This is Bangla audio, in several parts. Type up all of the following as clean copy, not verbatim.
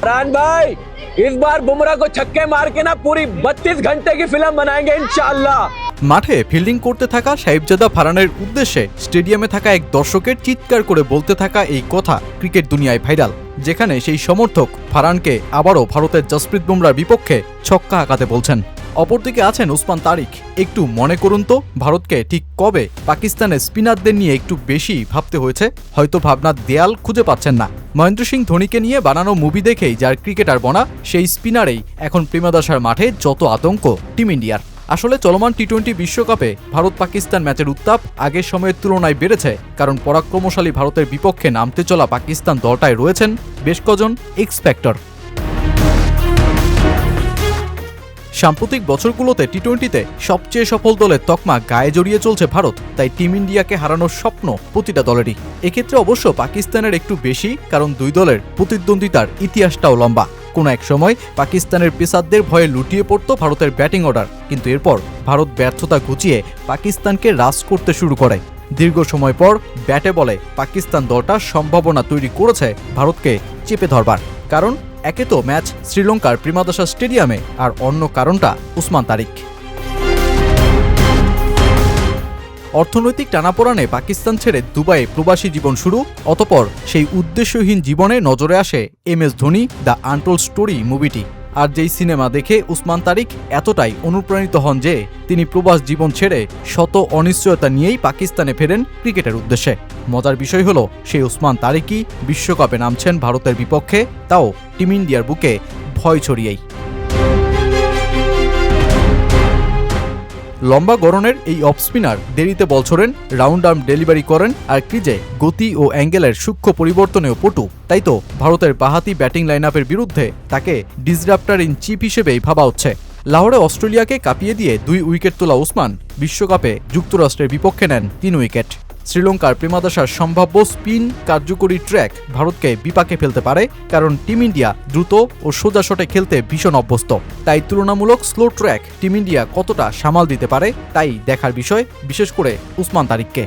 फरहान भाई इस बार बुमराह को छक्के मार के ना पूरी 32 घंटे की फिल्म बनाएंगे इंशाअल्लाह। মাঠে ফিল্ডিং করতে থাকা সাহিবজাদা ফারহানের উদ্দেশ্যে স্টেডিয়ামে থাকা এক দর্শকের চিৎকার করে বলতে থাকা এই কথা ক্রিকেট দুনিয়ায় ভাইরাল, যেখানে সেই সমর্থক ফারহানকে আবারও ভারতের জসপ্রীত বুমরার বিপক্ষে ছক্কা হাঁকাতে বলছেন। অপরদিকে আছেন উসমান তারিক। একটু মনে করুন তো, ভারতকে ঠিক কবে পাকিস্তানের স্পিনারদের নিয়ে একটু বেশি ভাবতে হয়েছে? হয়তো ভাবনার দেয়াল খুঁজে পাচ্ছেন না। মহেন্দ্র সিং ধোনিকে নিয়ে বানানো মুভি দেখেই যার ক্রিকেটার বনা, সেই স্পিনারেই এখন প্রেমাদাসার মাঠে যত আতঙ্ক টিম ইন্ডিয়ার। আসলে চলমান টি-20 বিশ্বকাপে ভারত পাকিস্তান ম্যাচের উত্তাপ আগের সময়ের তুলনায় বেড়েছে, কারণ পরাক্রমশালী ভারতের বিপক্ষে নামতে চলা পাকিস্তান দলটায় রয়েছেন বেশ কজন এক্স ফ্যাক্টর। সাম্প্রতিক বছরগুলোতে টি-20তে সবচেয়ে সফল দলের তকমা গায়ে জড়িয়ে চলছে ভারত, তাই টিম ইন্ডিয়াকে হারানোর স্বপ্ন প্রতিটা দলেরই। এক্ষেত্রে অবশ্য পাকিস্তানের একটু বেশি, কারণ দুই দলের প্রতিদ্বন্দ্বিতার ইতিহাসটাও লম্বা। কোনো এক সময় পাকিস্তানের পেসারদের ভয়ে লুটিয়ে পড়ত ভারতের ব্যাটিং অর্ডার, কিন্তু এরপর ভারত ব্যর্থতা ঘুচিয়ে পাকিস্তানকে রাজ করতে শুরু করে। দীর্ঘ সময় পর ব্যাটে বলে পাকিস্তান দলটা সম্ভাবনা তৈরি করেছে ভারতকে চেপে ধরবার। কারণ একে তো ম্যাচ শ্রীলঙ্কার প্রেমাদাসা স্টেডিয়ামে, আর অন্য কারণটা উসমান তারিক। অর্থনৈতিক টানাপোড়ানে পাকিস্তান ছেড়ে দুবাইয়ে প্রবাসী জীবন শুরু, অতপর সেই উদ্দেশ্যহীন জীবনে নজরে আসে MS Dhoni the untold story মুভিটি। আর যেই সিনেমা দেখে উসমান তারিক এতটাই অনুপ্রাণিত হন যে তিনি প্রবাস জীবন ছেড়ে শত অনিশ্চয়তা নিয়েই পাকিস্তানে ফেরেন ক্রিকেটের উদ্দেশ্যে। মজার বিষয় হলো, সেই উসমান তারিকই বিশ্বকাপে নামছেন ভারতের বিপক্ষে, তাও টিম ইন্ডিয়ার বুকে ভয় ছড়িয়েই। লম্বা গড়নের এই অফ স্পিনার দেরিতে বল ছোড়েন, রাউন্ড আর্ম ডেলিভারি করেন, আর ক্রিজে গতি ও অ্যাঙ্গেলের সূক্ষ্ম পরিবর্তনেও পটু। তাই তো ভারতের বাহাতি ব্যাটিং লাইনআপের বিরুদ্ধে তাকে ডিসরাপ্টার ইন চিফ হিসেবেই ভাবা হচ্ছে। লাহোরে অস্ট্রেলিয়াকে কাঁপিয়ে দিয়ে 2 উইকেট তোলা উসমান বিশ্বকাপে যুক্তরাষ্ট্রের বিপক্ষে নেন 3 উইকেট। শ্রীলঙ্কার প্রেমাদাসার সম্ভাব্য স্পিন কার্যকরী ট্র্যাক ভারতকে বিপাকে ফেলতে পারে, কারণ টিম ইন্ডিয়া দ্রুত ও সোজা শটে খেলতে ভীষণ অভ্যস্ত। তাই তুলনামূলক স্লো ট্র্যাক টিম ইন্ডিয়া কতটা সামাল দিতে পারে তাই দেখার বিষয়, বিশেষ করে উসমান তারিককে।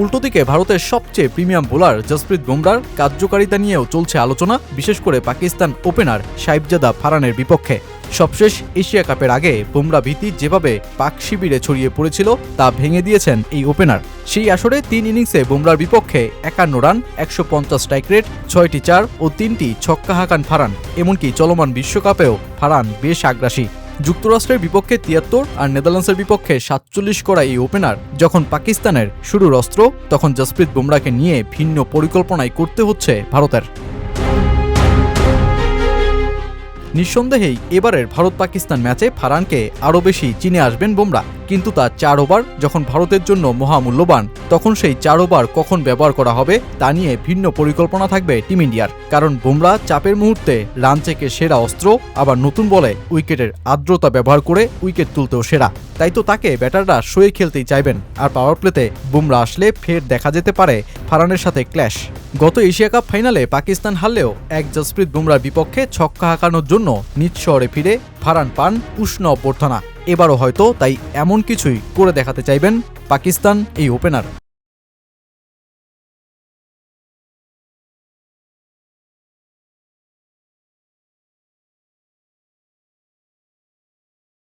উল্টোদিকে ভারতের সবচেয়ে প্রিমিয়াম বোলার জসপ্রীত বুমরার কার্যকারিতা নিয়েও চলছে আলোচনা, বিশেষ করে পাকিস্তান ওপেনার সাহিবজাদা ফারহানের বিপক্ষে। সবশেষ এশিয়া কাপের আগে বুমরা ভীতি যেভাবে পাক শিবিরে ছড়িয়ে পড়েছিল তা ভেঙে দিয়েছেন এই ওপেনার। সেই আসরে 3 ইনিংসে বুমরার বিপক্ষে 51 রান, 150 স্ট্রাইক রেট, 6টি 4 ও 3টি ছক্কা হাঁকান ফারহান। এমনকি চলমান বিশ্বকাপেও ফারহান বেশ আগ্রাসী। যুক্তরাষ্ট্রের বিপক্ষে 73 আর নেদারল্যান্ডসের বিপক্ষে 47 করা এই ওপেনার যখন পাকিস্তানের শুরুর অস্ত্র, তখন জসপ্রীত বুমরাকে নিয়ে ভিন্ন পরিকল্পনাই করতে হচ্ছে ভারতের। নিঃসন্দেহেই এবারের ভারত পাকিস্তান ম্যাচে ফারহানকে আরও বেশি চিনে আসবেন বুমরা, কিন্তু তার 4 ওভার যখন ভারতের জন্য মহামূল্যবান, তখন সেই 4 ওভার কখন ব্যবহার করা হবে তা নিয়ে ভিন্ন পরিকল্পনা থাকবে টিম ইন্ডিয়ার। কারণ বুমরা চাপের মুহূর্তে রান চেকে সেরা অস্ত্র, আবার নতুন বলে উইকেটের আর্দ্রতা ব্যবহার করে উইকেট তুলতেও সেরা। তাই তো তাকে ব্যাটাররা শোয়ে খেলতেই চাইবেন, আর পাওয়ার প্লেতে বুমরা আসলে ফের দেখা যেতে পারে ফারহানের সাথে ক্ল্যাশ। গত এশিয়া কাপ ফাইনালে পাকিস্তান হারলেও এক জসপ্রীত বুমরার বিপক্ষে ছক্কা হাঁকানোর জন্য নিজ শহরে ফিরে ফারহান পান উষ্ণ অভ্যর্থনা। এবারও হয়তো তাই এমন কিছুই করে দেখাতে চাইবেন পাকিস্তান এই ওপেনার।